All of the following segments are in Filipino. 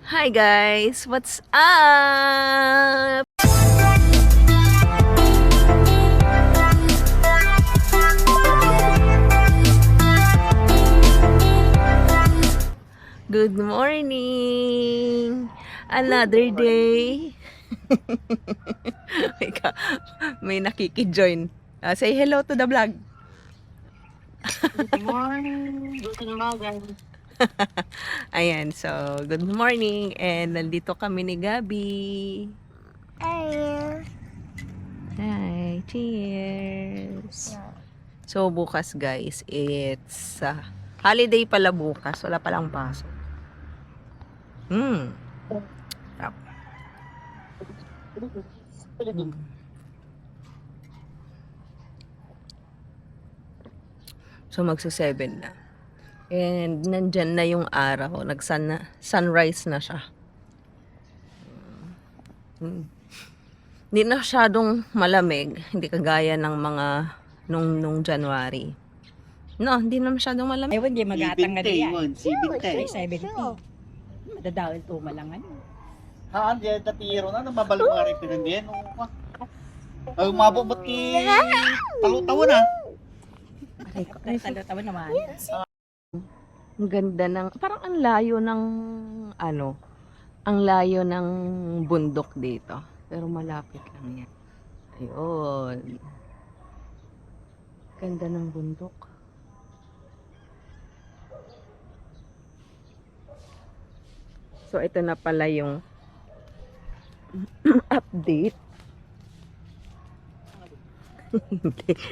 Hi guys, what's up? Good morning! Another day. May nakiki-join. Say hello to the vlog. Good morning. Good morning. Ayan, so good morning and nandito kami ni Gabi. Hi, cheers. So bukas guys, it's holiday pala bukas. Wala palang pasok. Sarap. So magsa-7 na. And nandyan na yung araw. Sunrise na siya. Hindi na masyadong malamig. Hindi kagaya ng mga nung January. No, hindi na masyadong malamig. Ewan, di magatang nga diyan. Sibinte. Ay, 70. Madadawal tumalangan. Haan, diyan tatiro na. Namabalong mga rin pinandiyan. Ay, umabot ki talu-tawa na. Ay, talo-tawa naman. Ang ganda ng, parang ang layo ng, ang layo ng bundok dito. Pero malapit lang yan. Ayun. Ganda ng bundok. So, ito na pala yung update.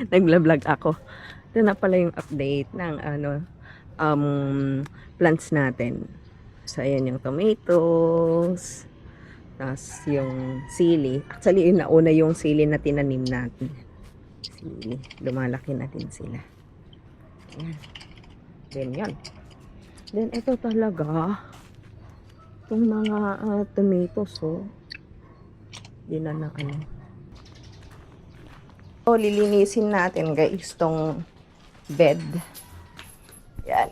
Nagla-vlog ako. Ito na pala yung update ng plants natin. So, ayan yung tomatoes. Tapos yung sili. Actually, yun nauna yung sili na tinanim natin. Sili. Lumalaki na din sila. Ayan. Then, yun. Then, ito talaga. Itong mga tomatoes, oh. Yun na So, lilinisin natin, guys, itong bed. Yan.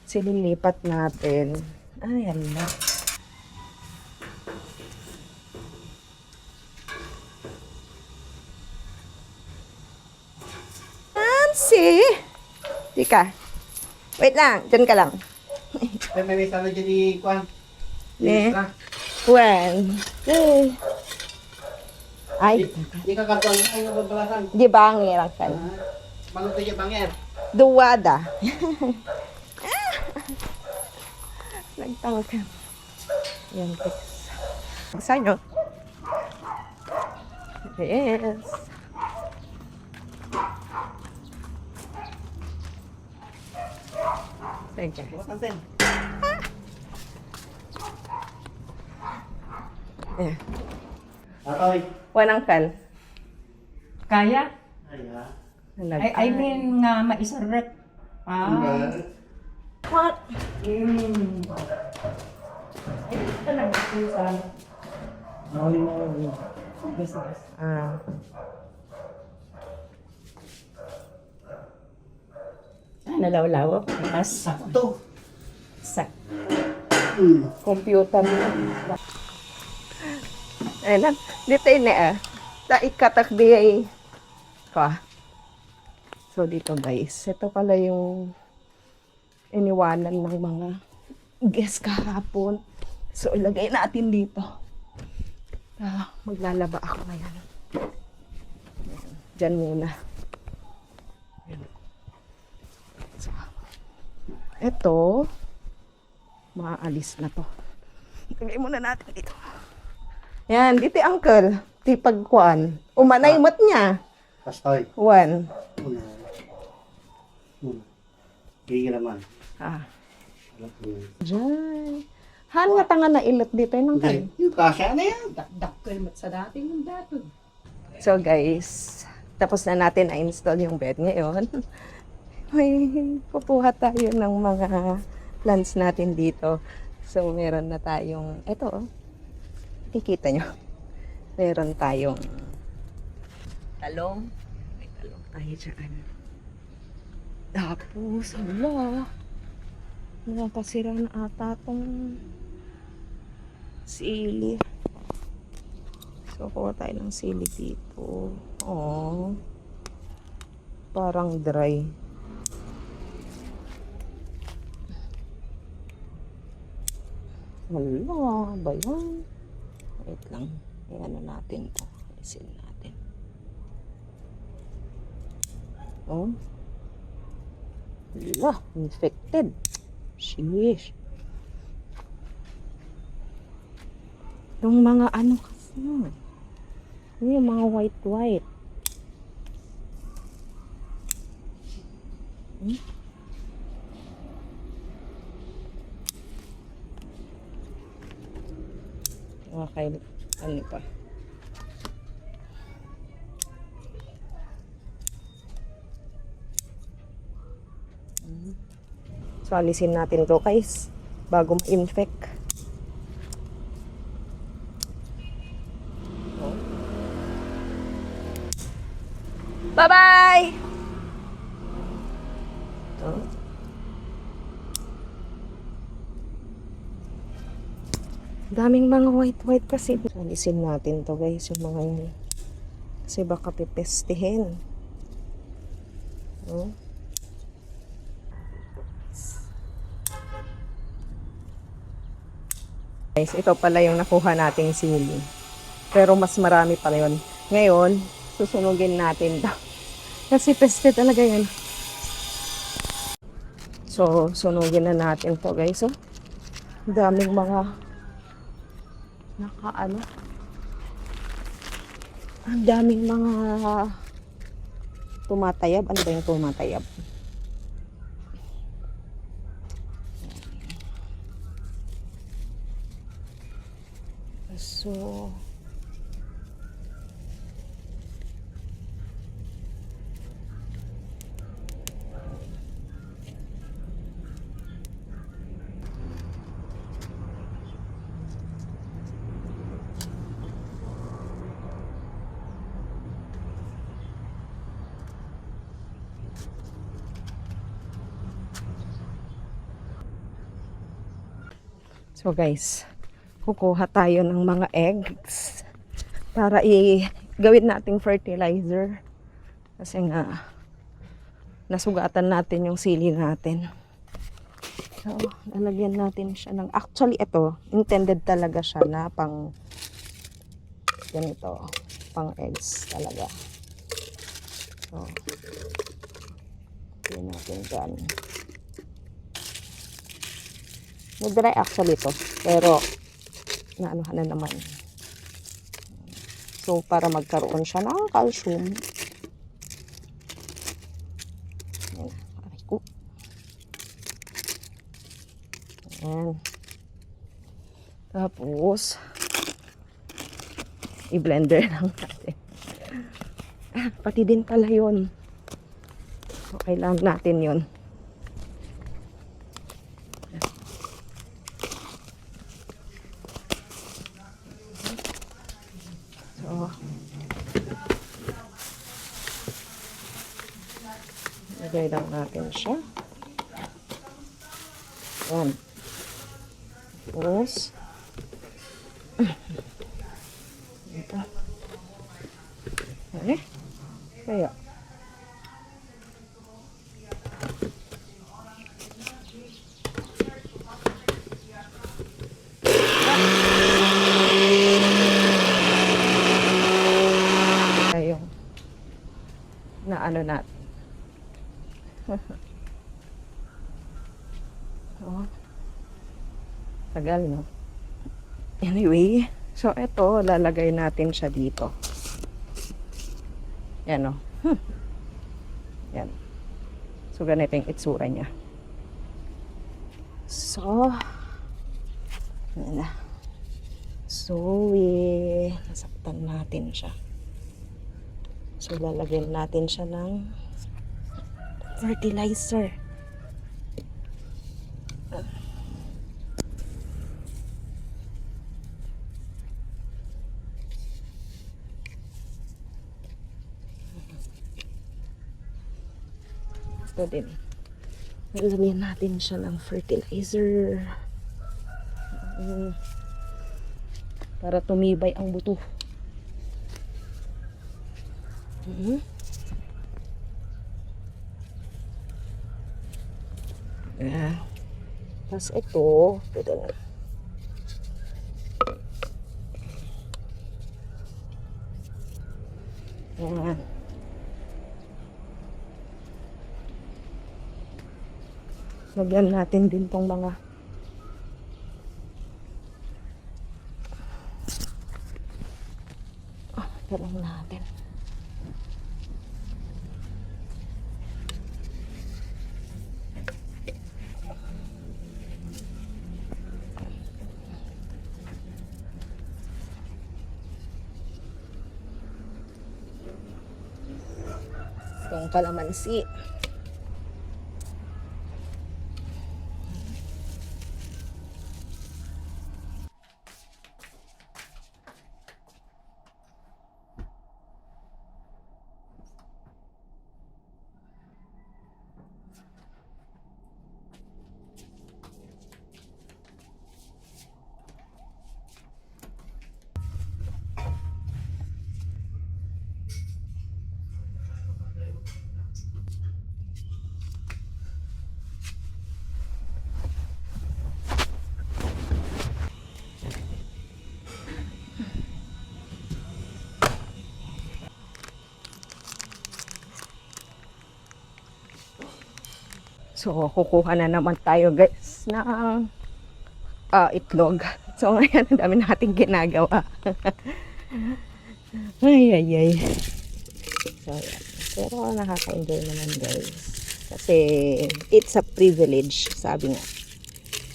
Sililipat natin. Ayan na. Nancy! Tika. Wait lang. Diyan ka lang. May sana dyan ni Kwan. When? Ay. Di ka katuan ay nagbabalasan. Di bangir ang kan. Maluto yung banger. Duwada. Nagtangka. Yan, guys. Saan nyo? Yes. Sige. Bukasan din. Eh. Atoy. Wanang kal. Kaya? Ay, ha. I mean nga maisarap. What? Ay, ito lang. Gas. Ah. Nalaw-law. Mas Sakto. sak. Computer. Ayun lang. Dito yun Ta ikatak di ay. So, dito guys. Ito pala yung iniwanan ng mga guest kahapon. So, ilagay natin dito. Maglalaba ako ngayon. Diyan muna. So, ito, maaalis na to. Ilagay muna natin dito. Yan, dito uncle. Di pagkuan. Umanay mat niya. Pastoy. One. Una. Higi naman. Diyan. Han nga tanga na ilot dito yung uncle. Yung kasya na yan. Dakkel mat sa dating yung dato. So guys, tapos na natin na-install yung bed ngayon. May kukuha tayo ng mga plants natin dito. So meron na tayong, eto oh. Kikita nyo. Meron tayong talong. May talong tayo dyan. Tapos, hala. Nakasira na ata tong sili. So, kuha tayo ng sili dito. Oh, parang dry. Wala ba yan? Wait lang. Ayan na natin to. Isin natin. Oh. Wala. Infected. Sheesh. Yung mga ano kasi. Yung mga white. Hmm? Okay. Ano pa? So, alisin natin to guys. Bago ma-infect. Bye-bye! Ito. Daming mga white kasi. Alisin natin to guys, yung mga yun. Kasi baka pipestihin. No? Guys, ito pala yung nakuha nating sili. Pero mas marami pa yun. Ngayon, susunugin natin to. Kasi peste talaga yan. So, sunugin na natin to guys. So, daming mga ang daming mga tumatayab. Ano ba yung tumatayab? So, So guys, kukuha tayo ng mga eggs para gawin nating fertilizer. Kasi nga, nasugatan natin yung sili natin. So, lalagyan natin siya ng, actually ito, intended talaga siya na pang, ganito, pang eggs talaga. So, yun natin dyan. Nag-dry actually to, pero naanohan na naman. So, para magkaroon siya ng calcium. Ayan, aray ko. Ayan. Tapos, i-blender lang natin. Pati din pala yun. So, kailangan natin yun. So, lagay lang natin siya. Ayan. Tapos, ito. Kaya. Yung na ano natin. Oh. Tagal, no? Anyway, so ito, lalagay natin siya dito. Yan, no? Yan. So, ganito yung itsura niya. So, yan na. So, nasaktan natin siya. So, lalagyan natin siya ng fertilizer. Ito din. Lagyan natin siya ng fertilizer. Para tumibay ang buto. Tapos ito na. Ayan. Lagyan natin din tong mga talong natin. Itong kalamansi. So, kukuha na naman tayo guys ng itlog. So, ngayon, ang dami nating ginagawa. ay. So, yan. Pero nakaka-enjoy naman guys. Kasi, it's a privilege, sabi nga.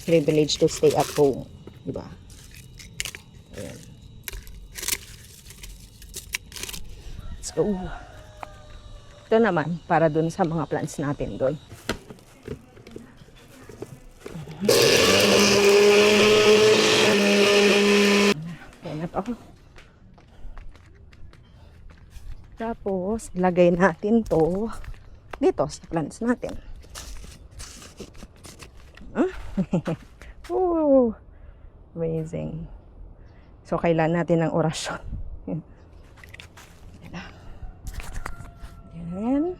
Privilege to stay at home. Diba? Ayan. Let's go. Ito naman, para dun sa mga plants natin dun. Ayan na to. Tapos, lagay natin to dito sa plants natin. Ooh, amazing. So, kailangan natin ng orasyon. Yan.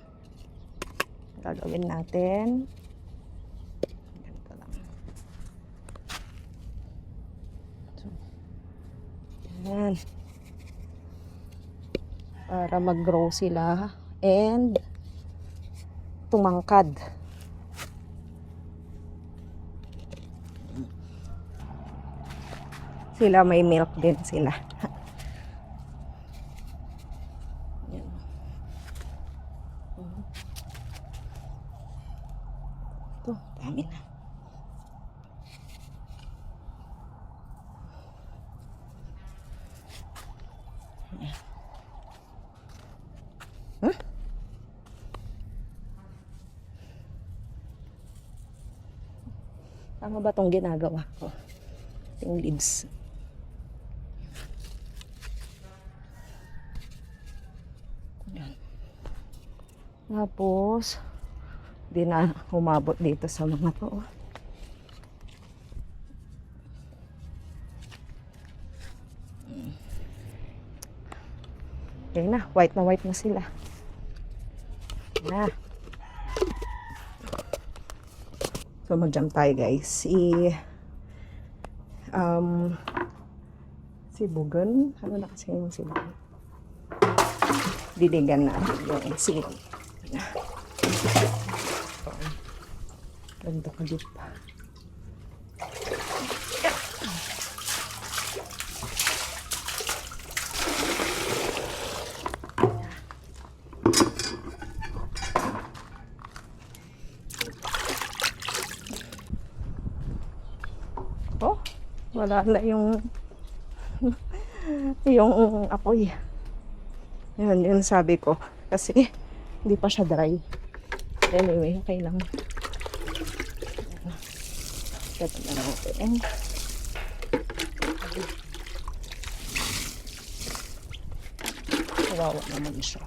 Gagawin natin. Ganito lang. So, yan. Para mag-grow sila and tumangkad. Sila may milk din sila. Yan. Ito, dami na. Yan. Huh? Tama ba itong ginagawa ko? Yung leaves. Yan. Tapos, di na humabot dito sa mga to. Okay na, white na sila. Na. So, mag-jump tayo guys. Si Bugan. Ano na kasi yung si Bugan? Diligan na yung sili. Ganda ka dito pa. Oh, wala na yung apoy. Yun sabi ko. Kasi hindi pa siya dry. Anyway, okay lang. Ito na lang natin. Kawawa naman siya.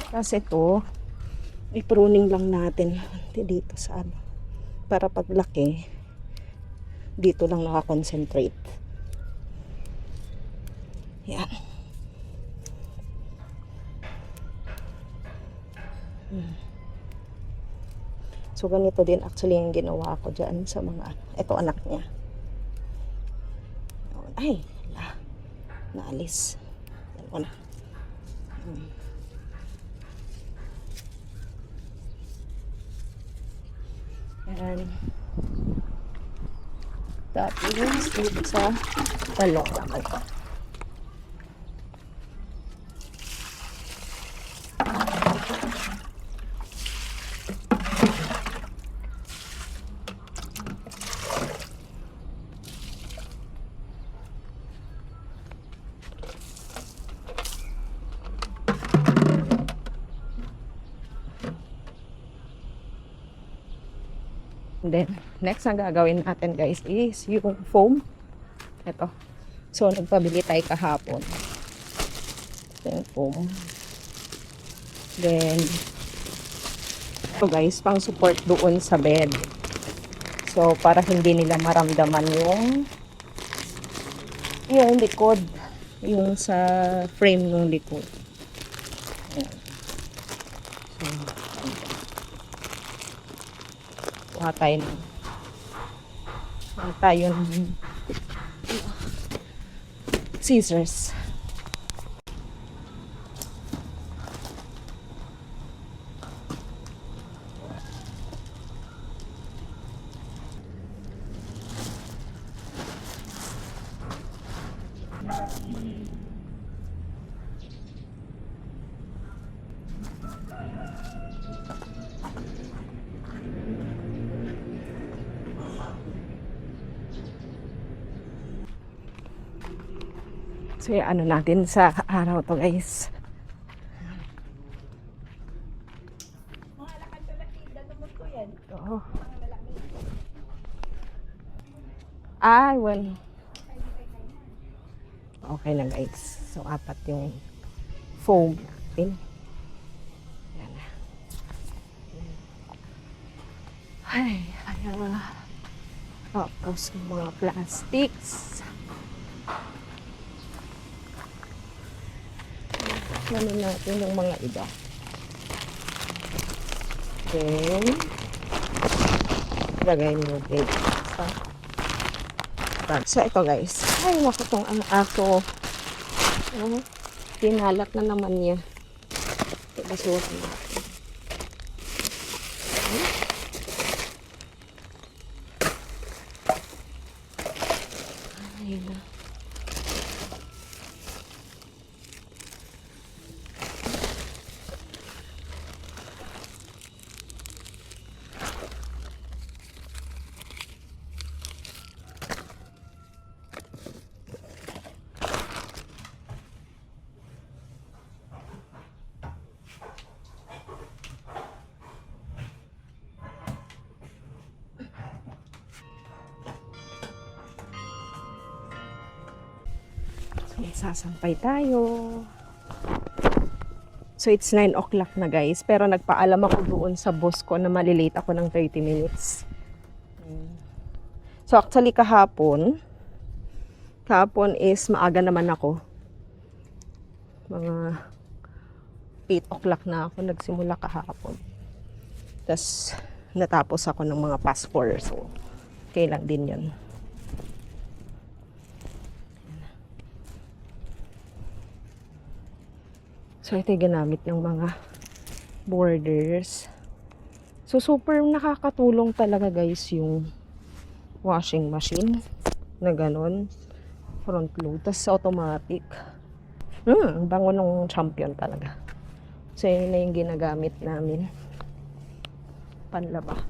Kasi ito, i-pruning lang natin dito sa ano. Para paglaki, dito lang nakakonsentrate. Yan. So, ganito din actually yung ginawa ko dyan sa mga, ito anak niya. Ay, naalis. Yan ko na. Yan. Tapos, dito sa talong naman ko. And then, next na gagawin natin guys is yung foam. Ito. So, nagpabili tayo kahapon. Ito yung foam. Then, ito guys, pang support doon sa bed. So, para hindi nila maramdaman yung likod. Yung sa frame ng likod. Ayan. So, kuha tayo ng scissors. So, ano natin sa araw to guys. Oo. Ay, well. Okay na guys. So, 4 yung foam natin. Yan na. Ay, tapos yung mga plastics. Naman natin yung mga iba. Then, lagay mo din sa bag. So, ito guys. Ay, naku tong ang aso. Oh, pinalat na naman niya. Ito, basura natin. Ay, na. Sasampay tayo. So, it's 9 o'clock na guys. Pero nagpaalam ako doon sa boss ko na malilate ako ng 30 minutes. So, actually kahapon is maaga naman ako. Mga 8 o'clock na ako nagsimula kahapon. Tapos, natapos ako ng mga past 4. So, okay lang din yun. So, ito yung ginamit ng mga borders. So, super nakakatulong talaga guys yung washing machine na ganun. Front load. Tapos automatic. Ang bango ng Champion talaga. So, yun na yung ginagamit namin. Panlaba.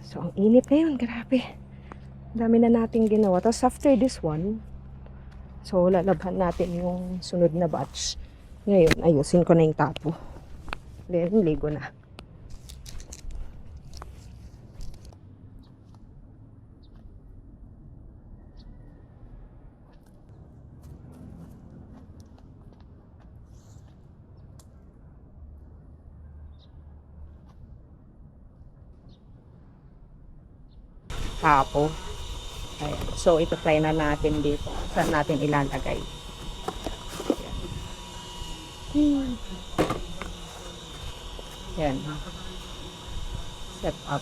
So, ang init ngayon. Grabe. Dami na nating ginawa. Tapos after this one, so lalabhan natin yung sunod na batch. Ngayon, ayusin ko na yung tapo. Then, ligo na. hapo. Ayan. So, ito try na natin dito. Saan natin ilalagay? Ayan. Ayan. Set up.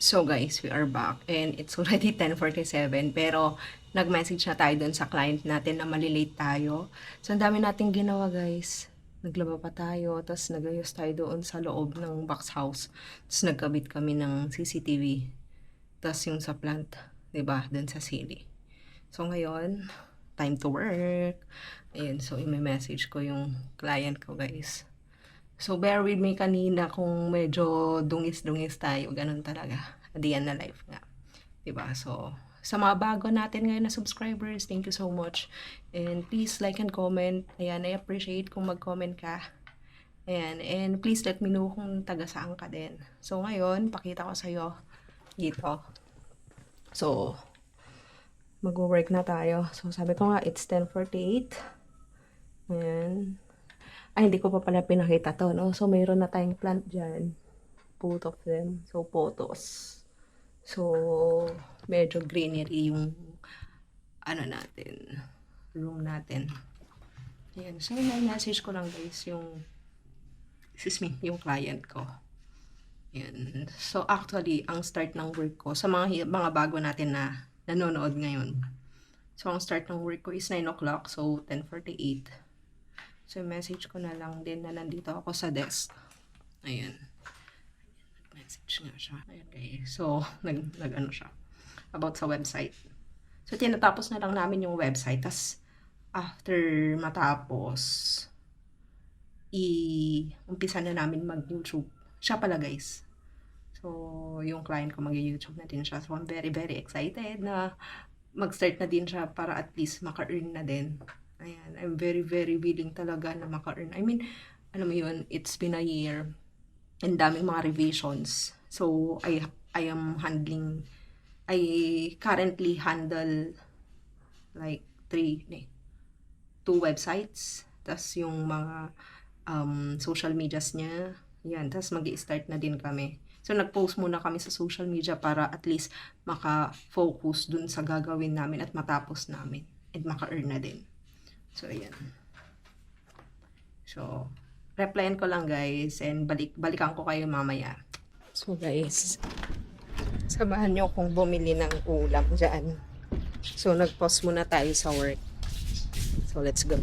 So guys, we are back and it's already 10:47 pero nag-message na tayo dun sa client natin na malilate tayo. So ang dami nating ginawa guys. Naglaba pa tayo, tapos nagayos tayo doon sa loob ng box house. Tapos nagkabit kami ng CCTV. Tapos yung sa plant, 'di ba, dun sa sili. So ngayon, time to work. Ayun, so i-message ko yung client ko guys. So, bear with me kanina kung medyo dungis-dungis tayo. Ganun talaga. Adiyan na life nga. Diba? So, sa mga bago natin ngayon na subscribers, thank you so much. And please like and comment. Ayan, I appreciate kung mag-comment ka. Ayan, and please let me know kung taga saan ka din. So, ngayon, pakita ko sa'yo dito. So, mag-work na tayo. So, sabi ko nga, it's 10:48. Ayan. Ay, hindi ko pa pala pinakita to, no? So, mayroon na tayong plant dyan. Both of them. So, photos. So, medyo greenery yung natin. Room natin. Ayan. So, may message ko lang guys yung yung client ko. Ayan. So, actually, ang start ng work ko, sa mga bago natin na nanonood ngayon. So, ang start ng work ko is 9 o'clock. So, 10:48. So, message ko na lang din na nandito ako sa desk. Ayan. Nag-message nga siya. Ayan guys. So, nag-ano siya. About sa website. So, tinatapos na lang namin yung website. Tapos, after matapos, umpisa na namin mag-YouTube. Siya pala guys. So, yung client ko mag-YouTube na din siya. So, I'm very, very excited na mag-start na din siya para at least maka-earn na din. Ayan, I'm very, very willing talaga na maka-earn. I mean, alam mo yun, it's been a year and daming mga revisions. So, I currently handle like 2 websites. Tas yung mga social medias niya. Yan, tas mag-i-start na din kami. So, nag-post muna kami sa social media para at least maka-focus dun sa gagawin namin at matapos namin. And maka-earn na din. So, ayan. So, replyan ko lang guys and balikan ko kayo mamaya. So, guys, samahan nyo kung bumili ng ulam dyan. So, nag-pause muna tayo sa work. So, let's go.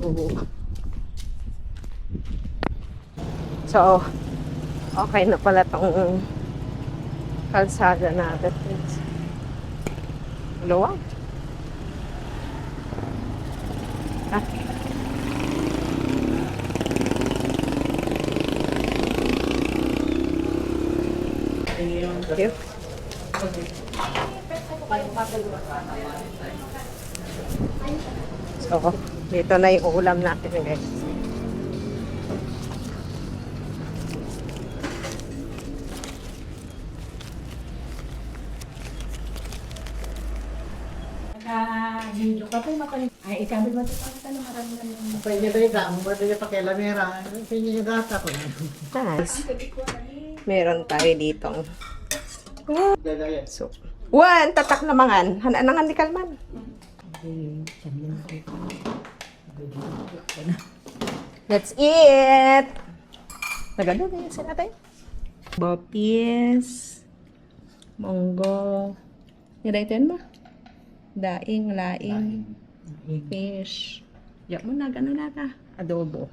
So, okay na pala tong kalsada natin. Luwag. Ah. Thank you. So, dito na yung ulam natin guys. Video ka pa yung mapalit. Ay, ikambil mo ito na marami na yung... Pwede ba yung damo? Pwede yung pakilamera. Pwede yung data ko na. Nice. Meron tayo ditong Gagaya. so, one, tatak na mangan. Hananangan di kalman. Let's eat! Nagano na yun sila tayo? Bopis. Monggo. Niraitin mo? Daing, laing. Fish. Yak mo na, gano'n na ka. Adobo.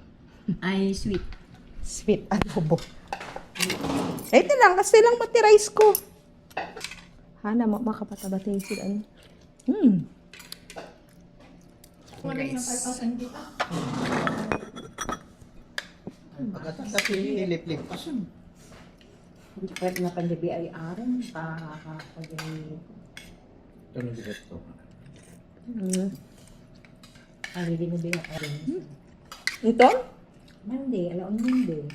Ay, sweet. Sweet adobo. Ito lang, kasi lang mati-rice ko. Hana, makapatabatay sila. Guys. Pagkatapos ilip-lip pa siya. Hindi pwede na pandabi ay aram. Pakakapagay. Tanong dito. Ay, hindi na bilang aram. Ito? Monday, alaon Monday.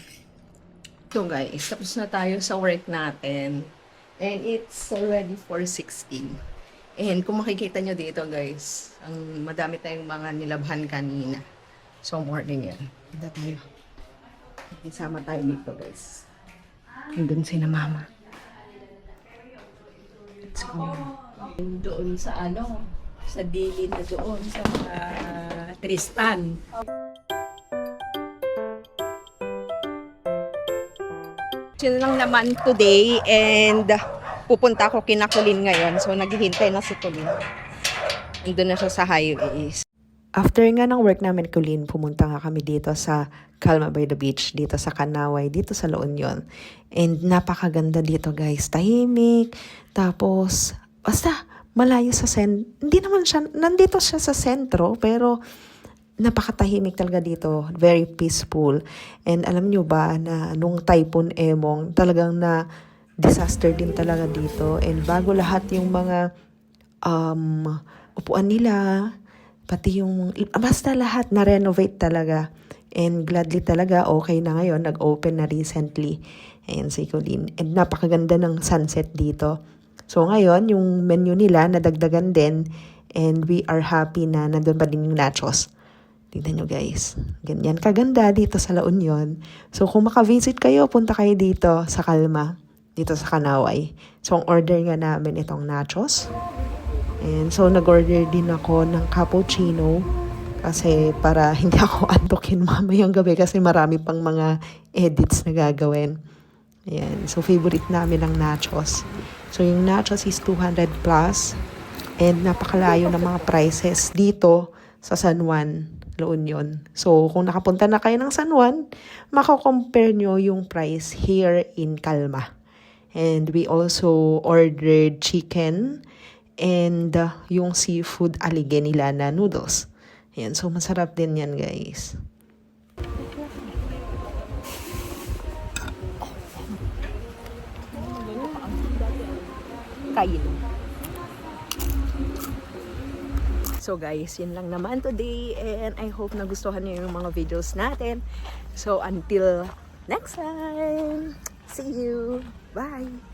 So guys, tapos na tayo sa work natin. And it's already 4:16. And kung makikita nyo dito guys, ang madami tayong mga nilabhan kanina. So, morning yan. Punta tayo. Isama tayo dito, guys. Nandun si na mama. Let's go. Doon sa sa dili na doon sa Tristan. Yun lang naman today and pupunta ako kina Colleen ngayon. So, naghihintay na si Colleen. Nandun na siya sa highways. After nga ng work namin, Colleen, pumunta nga kami dito sa Calma by the Beach, dito sa Kanaway, dito sa La Union. And napakaganda dito, guys. Tahimik. Tapos, basta malayo sa hindi naman siya, nandito siya sa sentro, pero napakatahimik talaga dito. Very peaceful. And alam nyo ba na nung Typhoon Emong, talagang na disaster din talaga dito. And bago lahat yung mga upuan nila, pati yung, basta lahat na-renovate talaga. And gladly talaga, okay na ngayon. Nag-open na recently. Ayan si Colleen. And napakaganda ng sunset dito. So ngayon, yung menu nila, nadagdagan din. And we are happy na nandun pa din yung nachos. Tignan nyo guys. Ganyan kaganda dito sa La Union. So kung maka-visit kayo, punta kayo dito sa Calma. Dito sa Kanaway. So ang order nga namin itong nachos. And so nag-order din ako ng cappuccino. Kasi para hindi ako antokin mamayang gabi. Kasi marami pang mga edits na gagawin. Ayan. So favorite namin ang nachos. So yung nachos is 200 plus. And napakalayo ng mga prices dito sa San Juan, La Union. So, kung nakapunta na kayo ng San Juan, mako-compare nyo yung price here in Calma. And we also ordered chicken and yung seafood alige nila na noodles. Ayan, so masarap din yan, guys. Kain. So guys, yun lang naman today and I hope nagustuhan niyo yung mga videos natin. So until next time, see you. Bye.